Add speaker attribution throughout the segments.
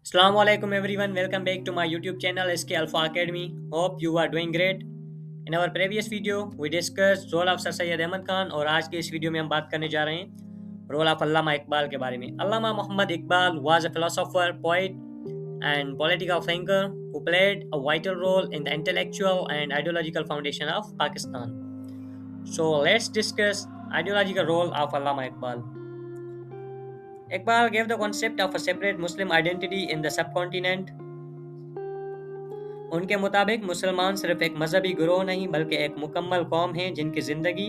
Speaker 1: Assalamu alaikum everyone. Welcome back to my YouTube channel SK Alpha Academy. Hope you are doing great. In our previous video, we discussed role of Sir Syed Ahmad Khan और आज के इस video में हम बात करने जा रहे हैं रोल ऑफ अल्लामा इकबाल के बारे में. अल्लामा Mohammad Iqbal was a philosopher, poet and political thinker who played a vital role in the intellectual and ideological foundation of Pakistan. So let's discuss ideological role of Allama Iqbal. Iqbal gave the concept of a separate Muslim identity in the subcontinent. उनके मुताबिक मुसलमान सिर्फ एक मजहबी गिरोह नहीं बल्कि एक मुकम्मल कौम है जिनकी ज़िंदगी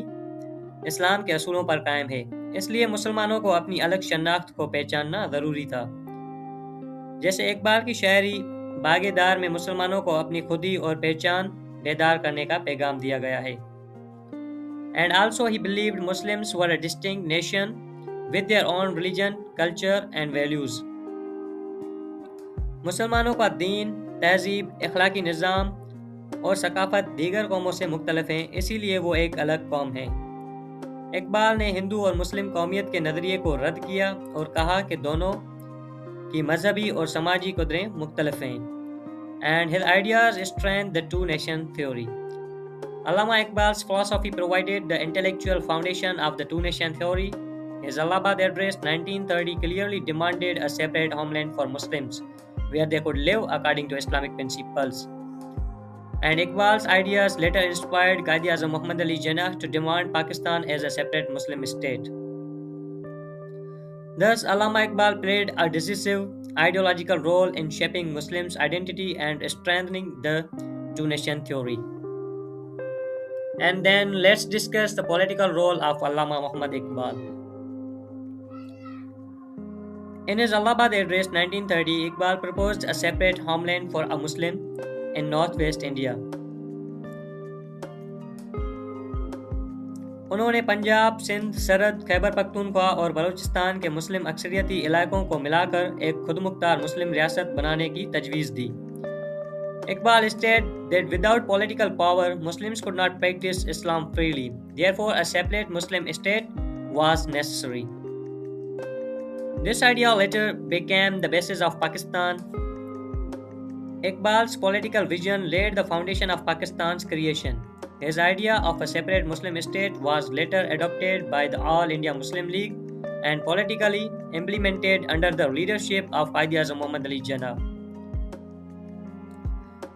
Speaker 1: इस्लाम के असूलों पर कायम है. इसलिए मुसलमानों को अपनी अलग शनाख्त को पहचानना ज़रूरी था. जैसे इकबाल की शायरी बागेदार में मुसलमानों को अपनी खुदी और पहचान बेदार करने का पैगाम दिया गया है. And also he believed Muslims were a distinct nation with their own religion, culture and values. मुसलमानों का दीन, तहजीब, अखलाकी निज़ाम और सकाफत दीगर कौमों से मुख्तलिफ हैं, इसीलिए वो एक अलग कौम है. इकबाल ने हिंदू और मुस्लिम कौमियत के नज़रिए को रद्द किया और कहा कि दोनों की मजहबी और समाजी कदरें मुख्तलिफ हैं. And his ideas strengthened the two nation theory. Allama Iqbal's philosophy provided the intellectual foundation of the two nation theory. His Allahabad address 1930 clearly demanded a separate homeland for Muslims where they could live according to Islamic principles. And Iqbal's ideas later inspired Qaid-e-Azam Muhammad Ali Jinnah to demand Pakistan as a separate Muslim state. Thus, Allama Iqbal played a decisive ideological role in shaping Muslims' identity and strengthening the two nation theory. And then let's discuss the political role of Allama Muhammad Iqbal. In his Allahabad address 1930, Iqbal proposed a separate homeland for a Muslim in northwest India. उन्होंने पंजाब, सिंध, सरहद, खैबर पख्तूनख्वा और बलूचिस्तान के मुस्लिम अक्सरियती इलाकों को मिलाकर एक खुदमुख्तार मुस्लिम रियासत बनाने की तजवीज़ दी. Iqbal stated that without political power, Muslims could not practice Islam freely. Therefore, a separate Muslim state was necessary. This idea later became the basis of Pakistan. Iqbal's political vision laid the foundation of Pakistan's creation. His idea of a separate Muslim state was later adopted by the All India Muslim League and politically implemented under the leadership of Qaid-e-Azam Muhammad Ali Jinnah.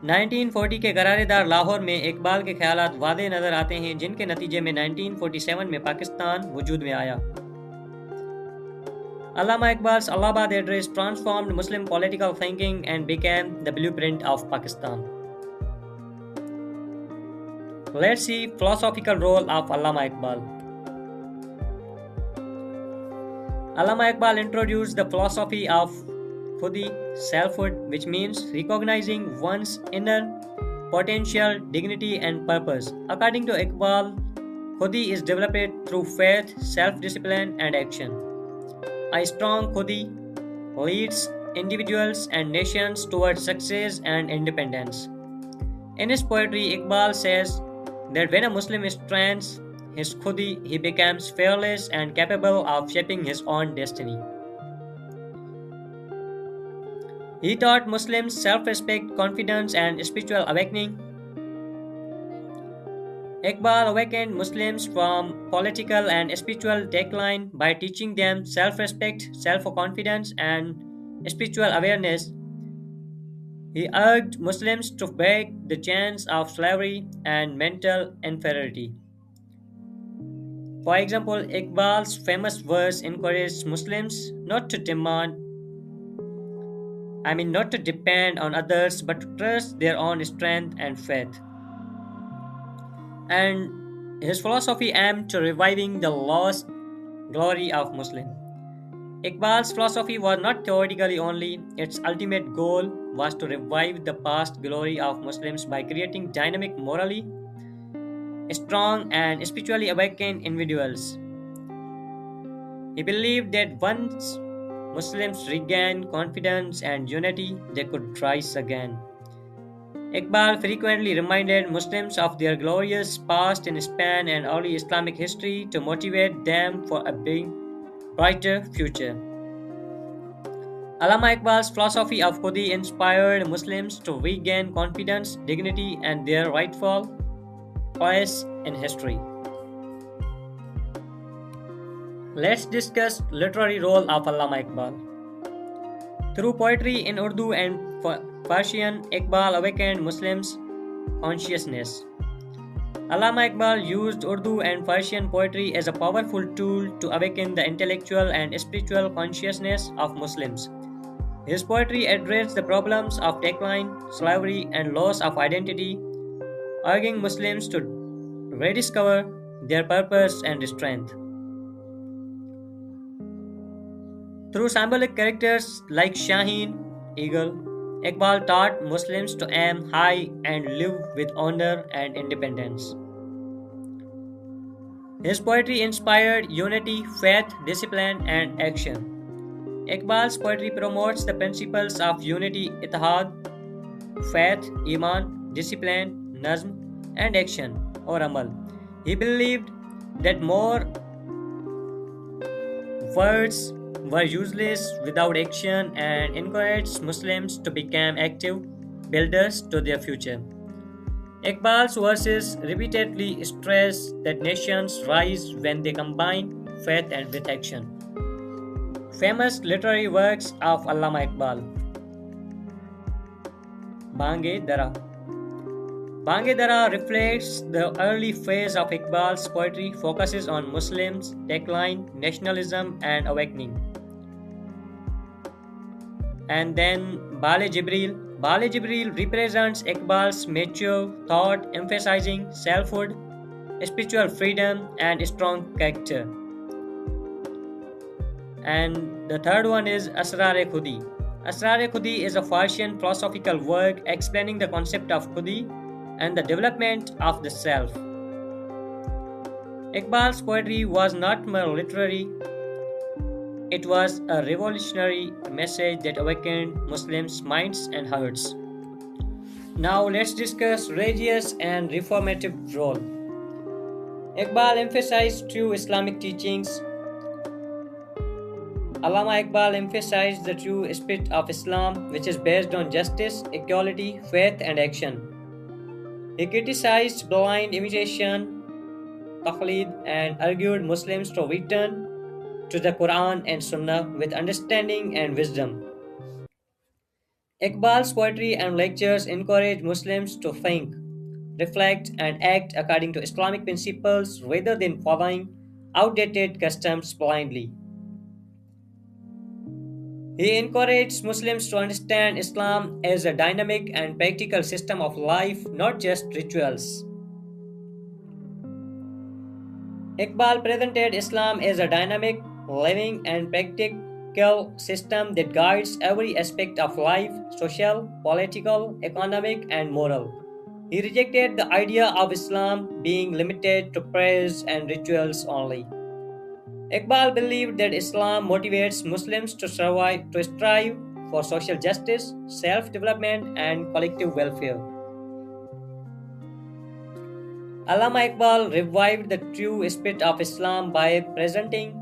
Speaker 1: 1940 के करारेदार लाहौर में इकबाल के ख्यालात वादे नजर आते हैं जिनके नतीजे में 1947 में पाकिस्तान वजूद में आया. Allama Iqbal's Allahabad address transformed Muslim political thinking and became the blueprint of Pakistan. Let's see philosophical role of Allama Iqbal. Allama Iqbal introduced the philosophy of Khudi, selfhood, which means recognizing one's inner potential, dignity and purpose. According to Iqbal, Khudi is developed through faith, self-discipline and action. A strong Khudi leads individuals and nations towards success and independence. In his poetry, Iqbal says that when a Muslim strengthens his Khudi, he becomes fearless and capable of shaping his own destiny. He taught Muslims self-respect, confidence, and spiritual awakening. Iqbal awakened Muslims from political and spiritual decline by teaching them self-respect, self-confidence, and spiritual awareness. He urged Muslims to break the chains of slavery and mental inferiority. For example, Iqbal's famous verse encouraged Muslims not to depend on others, but to trust their own strength and faith. And his philosophy aimed to reviving the lost glory of Muslim. Iqbal's philosophy was not theoretically only, its ultimate goal was to revive the past glory of Muslims by creating dynamic, morally strong and spiritually awakened individuals. He believed that once Muslims regained confidence and unity, they could rise again. Iqbal frequently reminded Muslims of their glorious past in Spain and early Islamic history to motivate them for a brighter future. Allama Iqbal's philosophy of Khudi inspired Muslims to regain confidence, dignity, and their rightful place in history. Let's discuss literary role of Allama Iqbal. Through poetry in Urdu and Persian, Iqbal awakened Muslims' consciousness. Allama Iqbal used Urdu and Persian poetry as a powerful tool to awaken the intellectual and spiritual consciousness of Muslims. His poetry addressed the problems of decline, slavery, and loss of identity, urging Muslims to rediscover their purpose and strength. Through symbolic characters like Shaheen, eagle, Iqbal taught Muslims to aim high and live with honor and independence. His poetry inspired unity, faith, discipline, and action. Iqbal's poetry promotes the principles of unity, ittihad, faith, iman, discipline, nazm, and action or amal. He believed that more words were useless without action and encouraged Muslims to become active builders to their future. Iqbal's verses repeatedly stress that nations rise when they combine faith and with action. Famous literary works of Allama Iqbal. Bange Dara. Bange Dara reflects the early phase of Iqbal's poetry, focuses on Muslims' decline, nationalism, and awakening. And then Bale Jibril. Bale Jibril represents Iqbal's mature thought, emphasizing selfhood, spiritual freedom, and strong character. And the third one is Asrar-e Khudi. Asrar-e Khudi is a Farsian philosophical work explaining the concept of Khudi and the development of the self. Iqbal's poetry was not mere literary, it was a revolutionary message that awakened Muslims' minds and hearts. Now let's discuss religious and reformative role. Iqbal emphasized true Islamic teachings. Allama Iqbal emphasized the true spirit of Islam, which is based on justice, equality, faith, and action. He criticized blind imitation, taqlid, and argued Muslims to return to the Quran and Sunnah with understanding and wisdom. Iqbal's poetry and lectures encourage Muslims to think, reflect, and act according to Islamic principles rather than following outdated customs blindly. He encouraged Muslims to understand Islam as a dynamic and practical system of life, not just rituals. Iqbal presented Islam as a dynamic, living, and practical system that guides every aspect of life social, political, economic, and moral. He rejected the idea of Islam being limited to prayers and rituals only. Iqbal believed that Islam motivates Muslims to strive for social justice, self-development, and collective welfare. Allama Iqbal revived the true spirit of Islam by presenting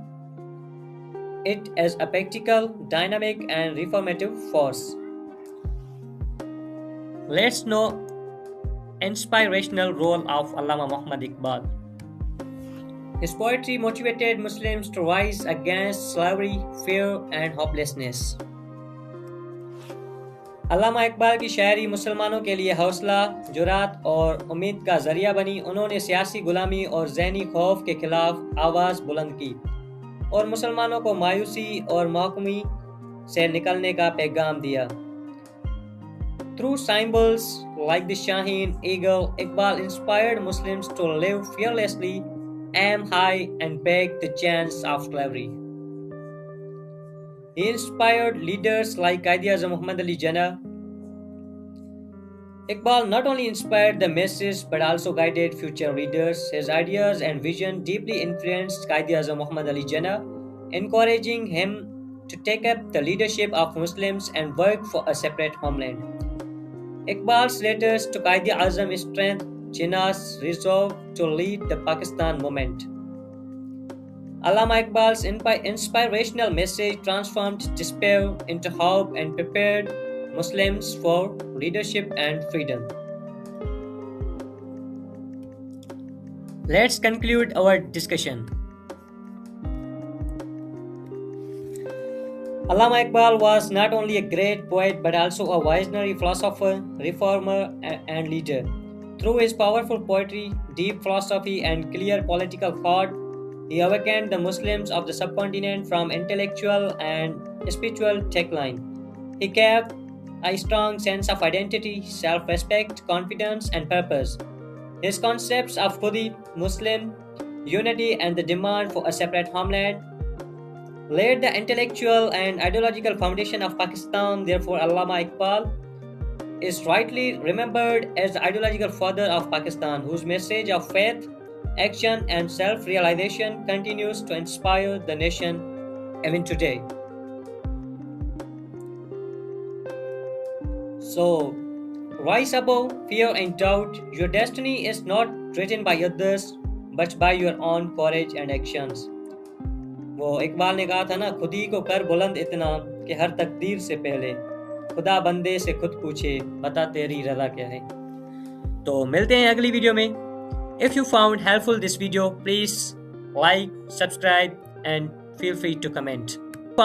Speaker 1: it as a practical, dynamic, and reformative force. Let's know inspirational role of Allama Muhammad Iqbal. His poetry motivated Muslims to rise against slavery, fear, and hopelessness. अल्लामा इकबाल की शायरी मुसलमानों के लिए हौसला, जुरात और उम्मीद का जरिया बनी। उन्होंने सियासी गुलामी और ज़हनी खौफ के खिलाफ आवाज़ बुलंद की और मुसलमानों को मायूसी और महकूमी से निकलने का पैगाम दिया। Through symbols like the Shaheen eagle, Iqbal inspired Muslims to live fearlessly, aim high, and break the chains of slavery. He inspired leaders like Quaid-e-Azam Muhammad Ali Jinnah. Iqbal not only inspired the masses but also guided future leaders. His ideas and vision deeply influenced Quaid-e-Azam Muhammad Ali Jinnah, encouraging him to take up the leadership of Muslims and work for a separate homeland. Iqbal's letters to Quaid-e-Azam strengthened Jinnah's resolve to lead the Pakistan movement. Allama Iqbal's inspirational message transformed despair into hope and prepared Muslims for leadership and freedom. Let's conclude our discussion. Allama Iqbal was not only a great poet but also a visionary philosopher, reformer, and leader. Through his powerful poetry, deep philosophy, and clear political thought, he awakened the Muslims of the subcontinent from intellectual and spiritual decline. He kept a strong sense of identity, self respect, confidence, and purpose. His concepts of Khudi, Muslim unity, and the demand for a separate homeland laid the intellectual and ideological foundation of Pakistan. Therefore, Allama Iqbal is rightly remembered as the ideological father of Pakistan, whose message of faith, action, and self realization continues to inspire the nation even today. So, rise above fear and doubt. Your destiny is not written by others, but by your own courage and actions. वो इकबाल ने कहा था ना, खुद ही को कर बुलंद इतना कि हर तकदीर से पहले खुदा बंदे से खुद पूछे बता तेरी रजा क्या है। तो मिलते हैं अगली वीडियो में। If you found helpful this video, please like, subscribe and feel free to comment.